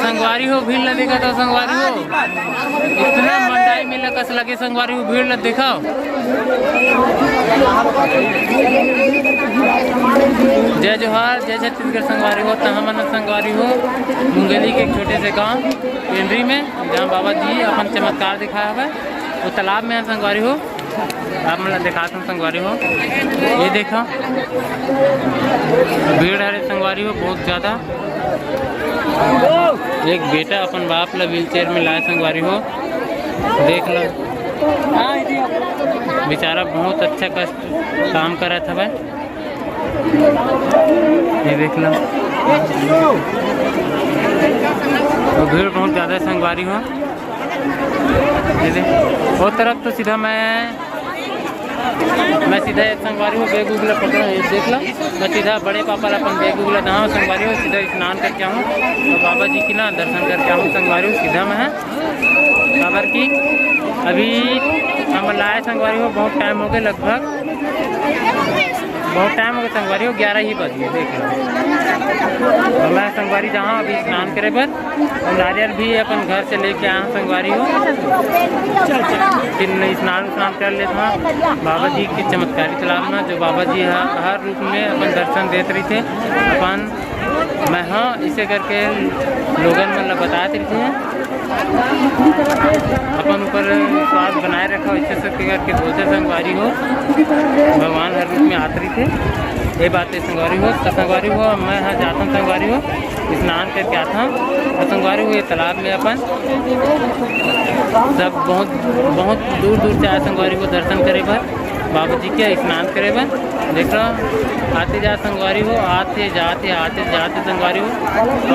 संगवारी हो भीड़ न देखा तो संगवारी हो इतना मंडाई मिला कस लगे संगवारी हो भीड़ न दिखाओ। जय जोहार जय छत्तीसगढ़ संगवारी हो तहमन संगवारी हो मुंगेली के एक छोटे से गांव पेंड्री में जहां बाबा जी अपन चमत्कार दिखाया हुआ है वो तालाब में संगवारी हो आप मतलब दिखाता हूँ संगवारी हो। ये देखो भीड़ है संगवारी हो बहुत ज़्यादा। एक बेटा अपन बाप ला व्हील चेयर में लाया संगवारी हो देख लो बेचारा बहुत अच्छा कष्ट काम कर रहा था भाई। ये देख लो तो भीड़ बहुत ज़्यादा संगवारी हो। ये देख वो तरफ तो सीधा मैं सीधा एक संगवारी हो बैग उगला पकड़ा है देख लो। मैं सीधा बड़े पापा ला अपन बैग उगला दहा संगवारी हो सीधा स्नान करके आऊँ तो बाबा जी की ना दर्शन करके आऊँ संगवारी हो सीधा मैं खबर की अभी हम लाए संगवारी हो बहुत टाइम हो गए लगभग बहुत टाइम हो गया संगवारी हो 11 ही बज गए देख लो। तो मैं संगवारी जहाँ अभी स्नान करे पर और नारियल भी अपन घर से लेके आया संगवारी हो फिर स्नान कर लेता बाबा जी की चमत्कारी तालाब में जो बाबा जी हर रूप में अपन दर्शन देते रही थे अपन मैं हाँ इसे करके लोगन मतलब बताते रहते हैं अपन ऊपर स्वाद बनाए रखा अच्छे से करके बोलते संगवारी हो भगवान हर रूप में आते रही थे ये बातें संगवारी हो तो संगवारी हो मैं हाँ जाता हूँ संगवारी हो स्नान करके आता हूँ और संगवारी हो ये तालाब में अपन सब बहुत दूर से आए संगवारी को दर्शन करे पर बाबा जी के स्नान करे पर देख रहा आते जा संगवारी हो आते जाते संगवारी हो तो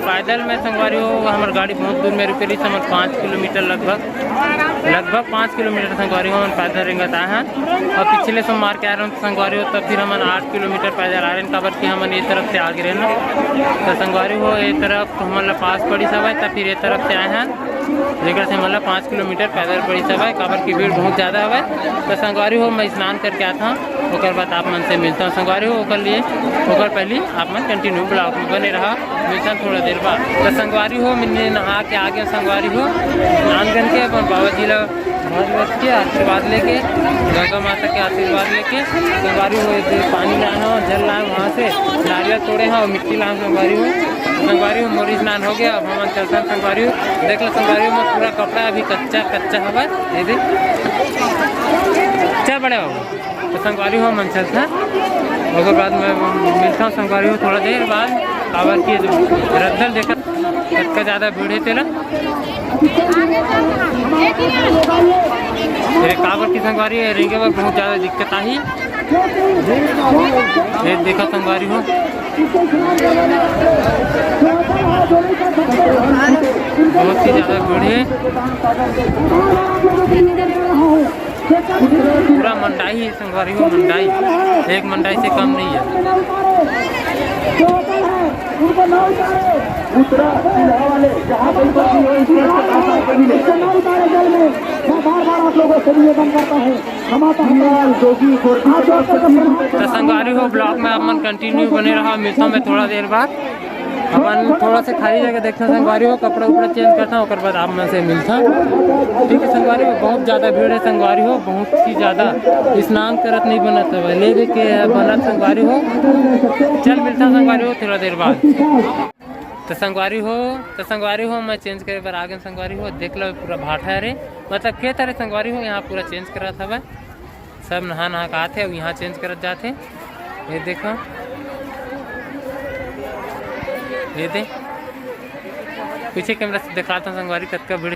पैदल में संगवारी हो हमारी गाड़ी बहुत दूर में रुके रही समझ 5 किलोमीटर लगभग 5 किलोमीटर संगवारी हो हम पैदल रेंगत आए हैं और पिछले सोमवार के आ रहे हैं संगवारी हो तब फिर हम 8 किलोमीटर पैदल आ रहे हैं खबर कि हम ये तरफ से आगे रहे ना तो संगवारी हो ये तरफ हमारा पास पड़ी सब है तब फिर ये तरफ से आए हैं लेकर से मतलब 5 किलोमीटर पैदल पड़ी सब है खबर की भीड़ बहुत ज़्यादा है तो संगवारी हो मैं स्नान करके आता हूँ ओकर बाद आप मन से मिलता हूँ संगवारी हो ओकर पहले आप मन कंटिन्यू ब्लॉग में बने रहा मिलता थोड़ा देर बाद तो संगवारी हो मैंने नहा के आगे संगवारी हो स्नान करके अपन बाबा जी ला भगवत के आशीर्वाद लेके गंगा माता के आशीर्वाद लेके संगवारी हो पानी लाए हो जल लाए वहाँ से नारियल तोड़े हैं और मिट्टी लाए संगवारी हो मोरी स्नान हो गया अब हम चलते हैं संगवारी हो देख लो संगवारी में पूरा कपड़ा अभी कच्चा हवा ये देख अच्छा बड़े होगा तो संगवारी हो मन चलता उसके बाद मैं मिलता हूँ संगवारी हो थोड़ा देर बाद काबर की रद्दल देखा कच्चा ज़्यादा भीड़ है तेरा काबर की संगवारी है रेंगे पर बहुत ज़्यादा दिक्कत आई ये देखा संगवारी हो बहुत ही ज़्यादा भीड़ है पूरा मंडाई है संगवारी हो मंडाई एक मंडाई से कम नहीं है। तो संगवारी हो ब्लॉग में अपन कंटिन्यू बने रहा मिलता हूँ मैं थोड़ा देर बाद अपन थोड़ा सा खाली जगह देखता संगवारी हो कपड़ा उपड़ा चेंज करता हूँ बाद आप मन से मिलता ठीक है। संगवारी हो बहुत ज़्यादा भीड़ है संगवारी हो बहुत ही ज़्यादा स्नान करत नहीं बनत है ले के बनत संगवारी हो चल मिलता संगवारी हो थोड़ा देर बाद तो संगवारी हो मैं चेंज करे पर आगे संगवारी हो देख लो पूरा भाटा है रे मतलब खेत है संगवारी हो यहाँ पूरा चेंज करा था भाई सब नहा के आते और यहाँ चेंज करत जाते ये देखो ये दे पीछे कैमरा से दिखाता हूँ संगवारी कतका भीड़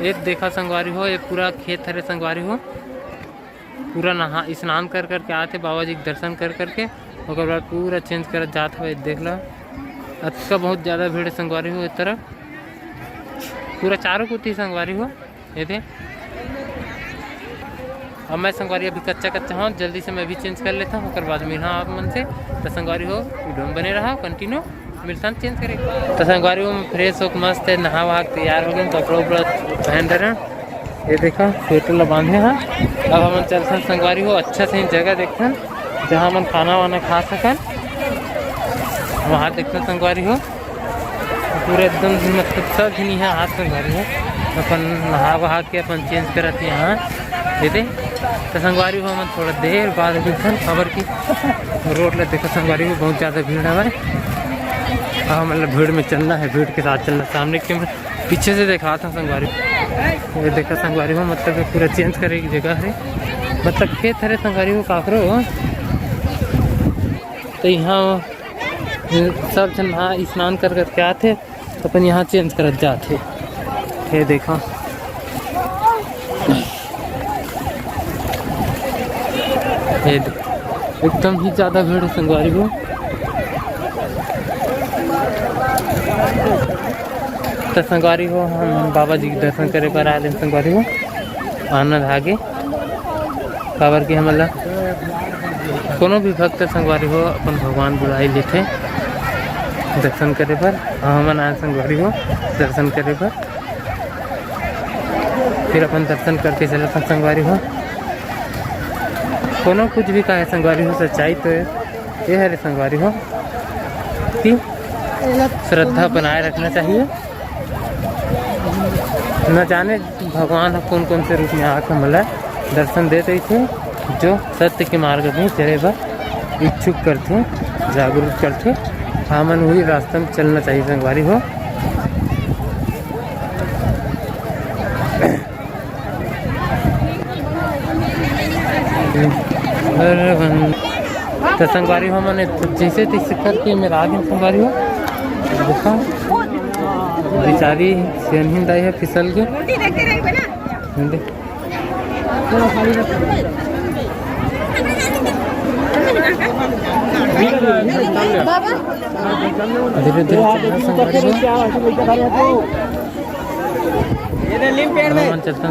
ये देखा संगवारी हो ये पूरा खेत है संगवारी हो पूरा नहा स्नान कर करके आते बाबा जी के दर्शन कर करके और बाद पूरा चेंज कर जाता है देख लो अच्छा बहुत ज़्यादा भीड़ है संगवारी हो इस तरफ पूरा चारों कुत्ती संगवारी हो ये दे अब मैं संगवारी अभी कच्चा हूँ जल्दी से मैं भी चेंज कर लेता हूँ बाद मिला आप मन से तो संगवारी हो वीडियो में बने रहा कंटिन्यू मिलता चेंज करेगा तो संगवारी हो फ्रेश हो मस्त है नहा वहा तैयार हो गए कपड़ा उपड़ा पहन रहे हैं ये देखो स्वेटर बांधे हैं अब हम चलते हैं संगवारी हो अच्छा से जगह देखते हैं जहाँ हम खाना वाना खा सकन वहाँ देखते हैं संगवारी हो पूरा एकदम मतलब सब नहीं है हाथ संगवारी है अपन नहा वहा के अपन चेंज करते यहाँ दे तो संगवारी हो हम थोड़ा देर बाद खबर की रोड ले देखो संगवारी में बहुत ज़्यादा भीड़ है भाई। हाँ मतलब भीड़ में चलना है, भीड़ के साथ चलना। सामने के पीछे से देखा था संगवारी, ये देखा संगवारी हो मतलब पूरा चेंज करे की जगह है, मतलब खेत हरे संगवारी हो काकरो तो यहाँ सब जन नहा स्नान कर के आते तो अपन यहाँ चेंज कर जाते। ये देखो एकदम ही ज़्यादा भीड़ है संगवारी हो। तो संगवारी हो हम बाबा जी के दर्शन करे पर आए संगवारी हो आनंद आगे काबर की हमला कोनो भी भक्त संगवारी हो अपन भगवान बुलाई लेते दर्शन करे पर। हमन आए संगवारी हो दर्शन करे पर, फिर अपन दर्शन करके चलते संगवारी हो। कोनो कुछ भी कहे संगवारी हो सच्चाई तो ये है संगवारी हो कि श्रद्धा बनाए रखना चाहिए। न जाने भगवान कौन कौन से रूप में आकर मतलब दर्शन देते थे जो सत्य के मार्ग में चले बर इच्छुक करते जागरूक करते। हमन वही रास्ते में चलना चाहिए संगवारी हो। तो संगवारी हो मैंने जैसे तैसे करके मेरा आगे संगवारी हो देखा बेचारी सेनहीन दाई है फिसल के धीरे धीरे चलते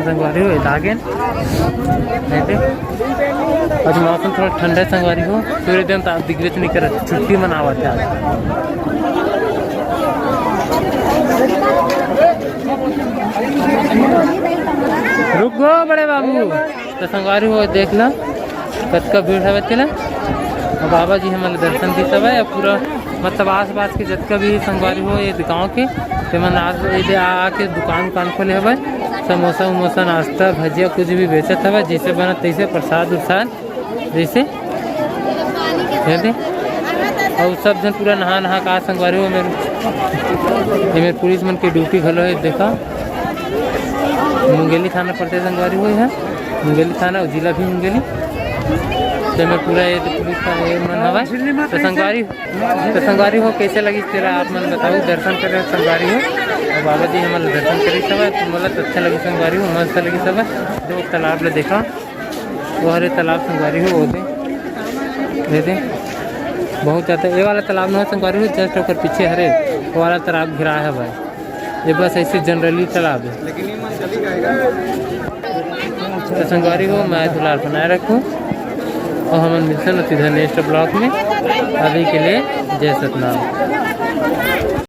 संगवारी हो आगे। आज मौसम थोड़ा ठंडा संगवारी हो, सूर्य दिन तो आप दिग्गज नहीं कर छुट्टी मनावा थे आज। रुक गो बड़े बाबू तो संगवारी हो देख ला कत का भीड़ है चला बाबा जी हमारे दर्शन की सब है पूरा मतलब आस पास के जितना भी संगवारी हो ये गाँव के तो मन आके दुकान खोले है समोसा उमोसा नाश्ता भजिया कुछ भी बेचत है जैसे बना तैसे प्रसाद उरसाद जैसे और सब जन पूरा नहा का संगवारी हो। मेरे पुलिस मन की ड्यूटी घलो है देखा मुंगेली थाना पड़ते संगवारी हो है मुंगेली थाना और जिला भी मुंगेली तो मैं पूरा ये पुलिस का मन हवा तो संगवारी हो कैसे लगी तेरा आप मन बताओ दर्शन कर संगवारी हो और बाबा जी हमारे दर्शन करी सब मतलब अच्छा लगी संगवारी हो मस्त लगी सब जो तालाब ले देखा वो हरे तालाब संगवारी हो दे बहुत ज़्यादा ये वाला तालाब में संगवारी हो जस्ट होकर पीछे हरे वो वाला तालाब घिरा है भाई ये बस ऐसे जनरली तालाब है। तो संगवारी हो मैं दुलार बनाए रखूँ और हम मिलते हैं सीधा नेक्स्ट ब्लॉग में। अभी के लिए जय सतनाम।